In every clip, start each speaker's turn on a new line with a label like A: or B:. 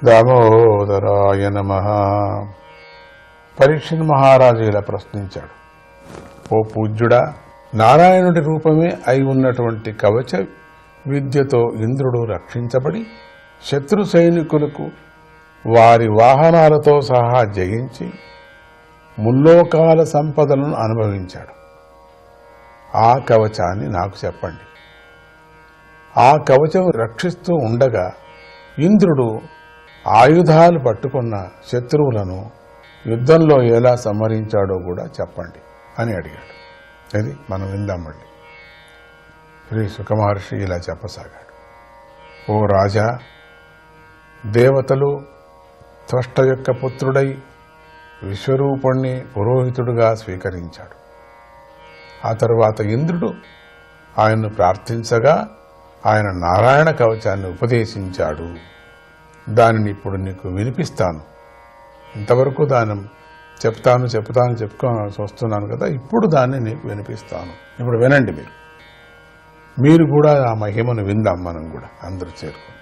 A: దామోదరాయ నమః. పరీక్షిత్ మహారాజు ఇలా ప్రశ్నించాడు, ఓ పూజ్యుడా, నారాయణుడి రూపమే అయి ఉన్నటువంటి కవచ విద్యతో ఇంద్రుడు రక్షించబడి శత్రు సైనికులకు వారి వాహనాలతో సహా జయించి ముల్లోకాల సంపదలను అనుభవించాడు. ఆ కవచాన్ని నాకు చెప్పండి. ఆ కవచం రక్షిస్తూ ఉండగా ఇంద్రుడు ఆయుధాలు పట్టుకున్న శత్రువులను యుద్ధంలో ఎలా సంహరించాడో కూడా చెప్పండి అని అడిగాడు. అది మనం విందాం. మళ్ళీ శ్రీ సుఖమహర్షి ఇలా చెప్పసాగాడు, ఓ రాజా, దేవతలు త్వష్ట యొక్క పుత్రుడై విశ్వరూపుణ్ణి పురోహితుడుగా స్వీకరించాడు. ఆ తరువాత ఇంద్రుడు ఆయన్ను ప్రార్థించగా ఆయన నారాయణ కవచాన్ని ఉపదేశించాడు. దానిని ఇప్పుడు నీకు వినిపిస్తాను. ఇంతవరకు దాన్ని చెప్పుకొని వస్తున్నాను కదా, ఇప్పుడు దాన్ని నీకు వినిపిస్తాను. ఇప్పుడు వినండి. మీరు కూడా ఆ మహిమను విందాం. మనం కూడా అందరూ చేరుకుని.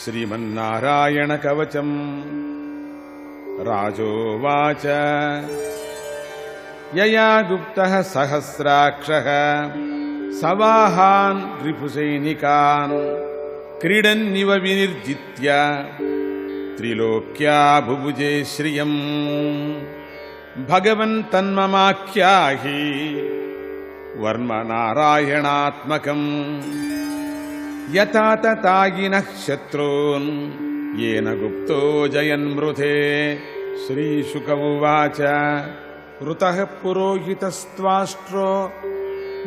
B: శ్రీమన్నారాయణ కవచం. రాజోవాచ, యయా గుప్తః సహస్రాక్షః సవాహాన్ రిపుసైనికాన్ క్రీడన్నివ వినిర్జిత్య త్రిలోక్యా భుభుజే శ్రియం భగవన్ తన్మమాఖ్యాహి వర్మ నారాయణాత్మకం యథా తథాగినః శత్రూన్ येन गुप्तो जयन्मृते. श्रीशुक उवाच, ऋतः पुरोहितस्त्वाष्ट्रो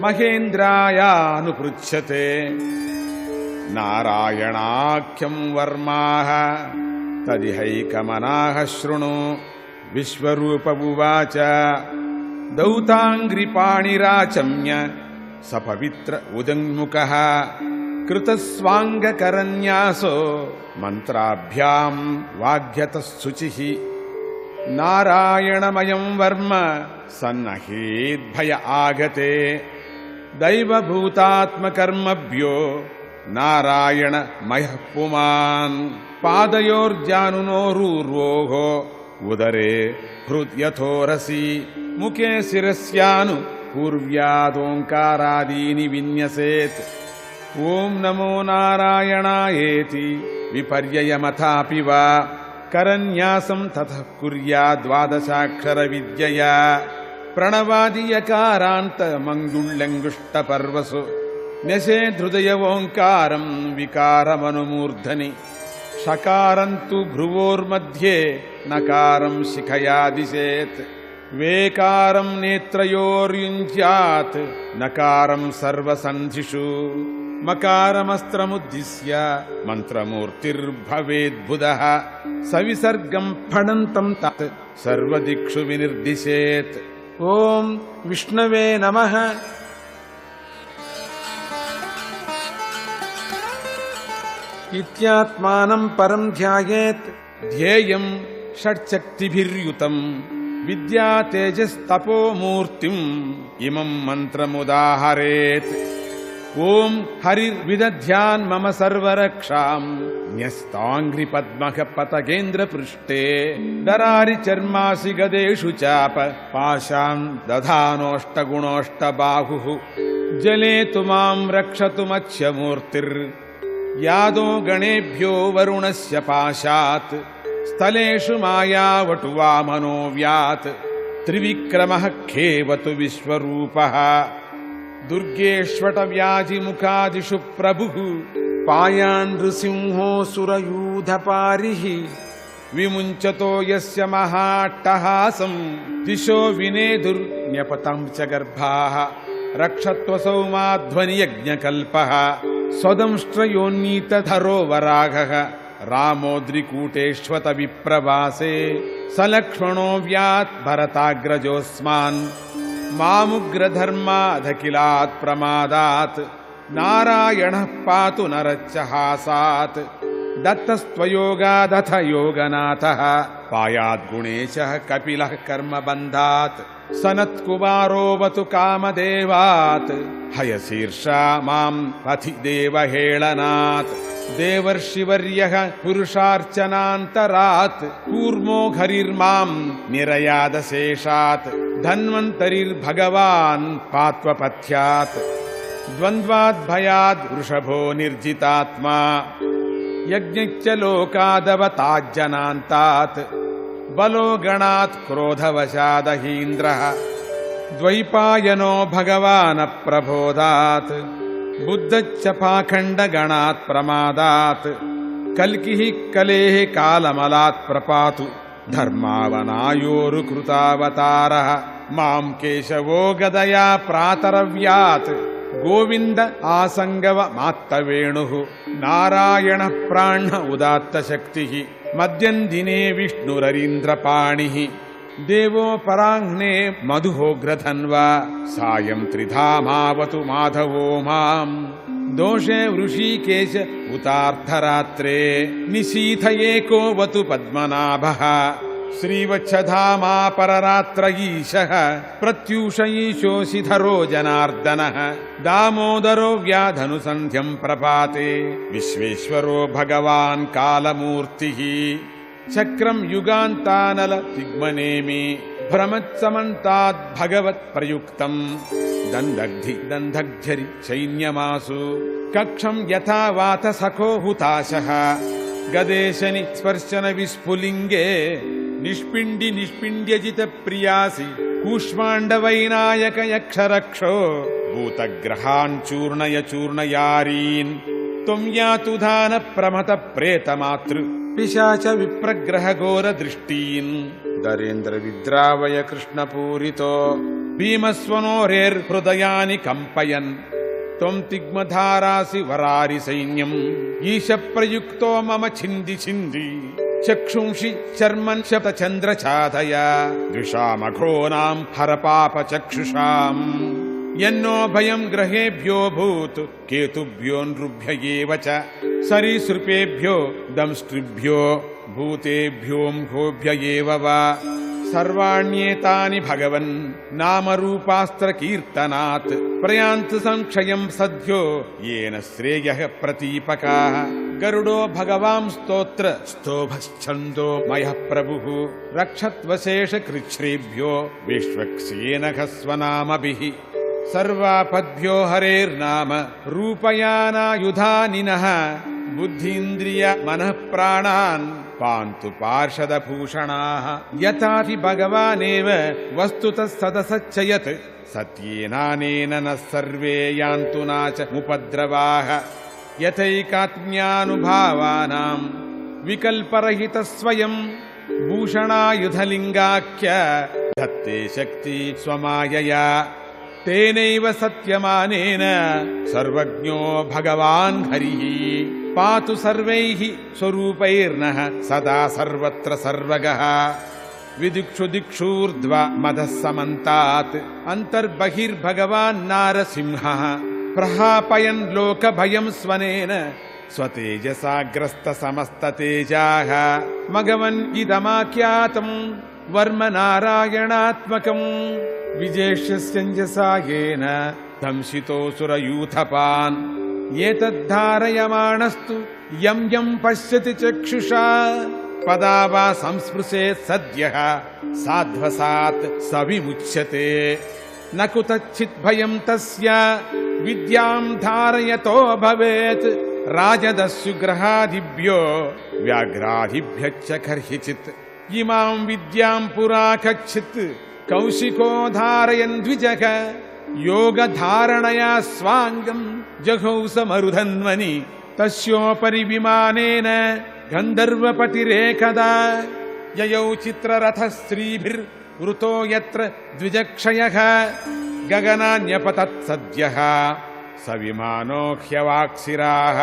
B: महेन्द्रायानुपृच्छते नारायणाख्यं वर्माः तदिहैकमनाः शृणु. विश्वरूप उवाच, दौताङ्घ्रिपाणिराचम्य सपवित्र उदङ्मुखः कृतस्वाङ्गकरन्यासो मन्त्राभ्यां वाग्यतः शुचिः. नारायणमयं वर्म सन्नहेद्भय आगते दैवभूतात्मकर्मभ्यो नारायणमयः पुमान्. पादयोर्जानुनोरूर्वोः उदरे हृद्यथोरसि मुखे शिरस्यानु पूर्व्यादोङ्कारादीनि विन्यसेत्. ओं नमो नारायणायेति विपर्ययमथापि वा करन्यासं ततः कुर्याद्12 विद्यया. प्रणवादियकारान्तमङ्गुल्यङ्गुष्टपर्वसु न्यसेद्धृदय ओङ्कारं विकारमनुमूर्धनि. षकारन्तु भ्रुवोर्मध्ये नकारं शिखया दिशेत्. वेकारं नेत्रयोर्युञ्ज्यात् नकारं सर्वसन्धिषु. मकारमस्त्रमुद्दिश्य मन्त्रमूर्तिर्भवेद्बुधः. सविसर्गं फणन्तं तत् सर्वदिक्षु विनिर्दिशेत्. ॐ विष्णवे नमः. इत्यात्मानं परं ध्यायेत्. ध्येयं षट्शक्तिभिर्युतम् विद्या तेजस्तपोमूर्तिम् इमं मन्त्रमुदाहरेत्. ఓం హరిర్విదధ్యాన్ మమ సర్వరక్షాం న్యస్తాంగ్రి పద్మః పతగేంద్ర పృష్ఠే దరారి చర్మాసి గదేషు చాప పాశాం దధానోష్టగుణోష్ట బాహుః జలే తు మాం రక్షతు మత్స్యమూర్తిర్ యాదో గణేభ్యో వరుణస్య పాశాత్ స్థలేషు మాయావటు వామనో వ్యాత్ త్రివిక్రమః ఖేవతు విశ్వరూపః దుర్గేష్వట వ్యాజిముఖాదిషు ప్రభుః పాయాన్ నృసింహోऽసురయూథపారిః విముంచతో యస్య మహాట్టహాసం దిశో వినేదుర్న్యపతం చ గర్భాః రక్షత్వసౌ మాధ్వని యజ్ఞకల్పః స్వదంష్ట్రయోన్నీతధరో వరాఘః రామోద్రికూటేష్వత విప్రవాసే సలక్ష్మణో వ్యాత్ భరతాగ్రజోస్మాన్ మాముగ్రధర్మాదఖిలాత్ ప్రమాదాత్ నారాయణః పాతు నరచ్చహాసాత్ దత్తస్త్వయోగాదథ యోగనాథః పాయాద్గుణేశः కపిలः కర్మబంధాత్ సనత్కుమారోవతు కామదేవాత్ హయశీర్షా మాం పథి దేవహేళనాత్ దేవర్షివర్యః పురుషార్చనాంతరాత్ కూర్మో హరిర్మాం నిరయాదశేషాత్ ధన్వంతరిర్భగవాన్ పాత్వపథ్యాత్ ద్వంద్వాద్భయాద్ వృషభో నిర్జితాత్మా యజ్ఞశ్చ లోకాదవతాజ్జనాంతాత్ బలో గణాత్ క్రోధవశాదహీంద్రః ద్వైపాయనో భగవానప్రబోధాత్ బుద్ధశ్చ పాఖండగణాత్ ప్రమాదాత్ కల్కిః కలేః కాలమలాత్ ప్రపాతు ధర్మావనాయోరుకృతావతారः మాం కేశవో గదయా ప్రాతరవ్యాత్ గోవింద ఆసంగవ మాత్తవేణుః నారాయణ ప్రాణ ఉదాత్త శక్తిః మద్యం దినే విష్ణురరీంద్రపాణిః దేవో పరాహ్నే మధుహోగ్రధన్వా సాయం త్రిధామావతు మాధవో మాం దోషే వృషీకేశ ఉతార్ధరాత్రే నిశీథయేకోవతు పద్మనాభః శ్రీవత్సధామా పరరాత్ర ఈశః ప్రత్యూష ఈశోషిధరో జనార్దనః దామోదరో వ్యాధనుసంధ్యం ప్రభాతే విశ్వేశ్వరో భగవాన్ కాలమూర్తిః చక్రం యుగాంతానల తిగ్మనేమి భ్రమత్సమంతాద్ భగవత్ ప్రయుక్తం దందగ్ధి సైన్యమాసు కక్షం యథా వాత సఖో హుతాశః గదేశని స్పర్శన విస్ఫులింగే నిష్పిండ్యజిత ప్రియాసి కూష్మాండవైనాయక యక్షరక్షో భూతగ్రహాన్ చూర్ణయ చూర్ణయారీన్ త్వం యాతు ధాన ప్రమత ప్రేతమాతృ పిశాచ విప్రగ్రహ ఘోర దృష్టీన్ దరేంద్ర విద్రావయ కృష్ణపూరితో భీమస్వనోరేర్ హృదయాని కంపయన్ త్వం తిగ్మధారాసి వరారి సైన్యం ఈశ ప్రయుక్తో మమ ఛింది ఛింది చక్షుంషి చర్మన్ శతచంద్రఛాదయ ద్విషామఘోనాం హరపాప చక్షుషాం యన్నో భయం గ్రహేభ్యో భూత్ కేతుభ్యో నృభ్య ఏవ చ సరీసృపేభ్యో దంష్ట్రిభ్యో భూతేభ్యోంఘోభ్య ఏవ వా సర్వాణ్యేతాని భగవన్ నామరూపాస్త్ర కీర్తనాత్ ప్రయాంతు సంక్షయం సద్యో येन శ్రేయః ప్రతీపకాః గరుడో భగవాం స్తోత్ర స్తోభశ్ఛందో మయః ప్రభుః రక్షత్వశేష కృచ్ఛ్రేభ్యో విశ్వక్సేనః స్వనామభిః సర్వాపద్భ్యో హరేర్నామ రూపయానాయుధానినః బుద్ధీంద్రియ మనః ప్రాణాన్ పాంతు పార్షదభూషణాః యథాహి భగవానేవ వస్తుతః సదసచ్చయత్ సత్యేనానేన నః సర్వే యాంతు నాచ ఉపద్రవాః యథైకాత్మ్యానుభావానాం వికల్పరహిత స్వయం భూషణాయుధలింగాఖ్య దత్తే శక్తి స్వమాయయా తేనైవ సత్యమానేన సర్వజ్ఞో భగవాన్ హరిః పాతు సర్వైః స్వరూపైర్నః సదా సర్వత్ర సర్వగః విదిక్షు దిక్షూర్ధ్వ మదః సమంతాత్ అంతర్బహిర్భగవాన్ నారసింహః ప్రహాపయన్ లోక భయం స్వనేన స్వతేజసాగ్రస్త సమస్త తేజాః మఘవన్ ఇదమాఖ్యాతం వర్మ నారాయణాత్మకం విజేష్యస్యంజసాయేన दंशितोऽसुरयूथपान् एतद्धारयमाणस्तु यं यं पश्यति चक्षुषा पदा वा संस्पृशेत् सद्यः साध्वसात् स विमुच्यते न कुतश्चित् भयं तस्य विद्यां धारयतो भवेत् राजदस्युग्रहादिभ्यो व्याघ्रादिभ्यश्च कर्हिचित् इमां विद्यां पुरा कच्चित् कौशिको धारयन् द्विजः योगधारणया स्वाङ्गं जघौस मरुधन्वनि तस्योपरि विमानेन गन्धर्वपतिरेकदा ययौ चित्ररथः स्त्रीभिर्वृतो यत्र द्विजक्षयः गगनान्यपतत् सद्यः स विमानो ह्यवाक्शिराः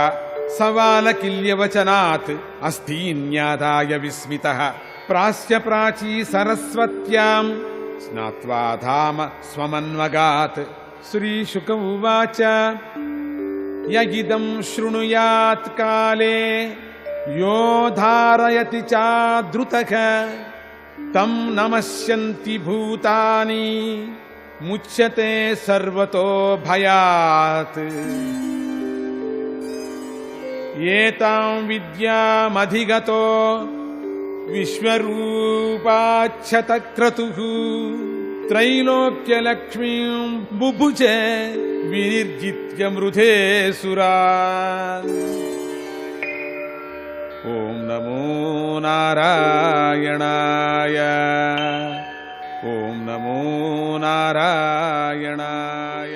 B: सवालकिल्यवचनात् अस्तीन्यादाय विस्मितः प्रास्य प्राची सरस्वत्यां स्नात्वा धाम स्वमन्वगात् श्रीशुक उवाच य इदं शृणुयात् काले यो धारयति चाद्रुतः तं नमस्यन्ति भूतानि मुच्यते सर्वतो भयात् एतां विद्यामधिगतो विश्वरूपाच्छतक्रतुः त्रैलोक्यलक्ष्मीं बुभुजे विनिर्जित्य मृधे सुरान्। ॐ नमो नारायणाय। ॐ नमो नारायणाय।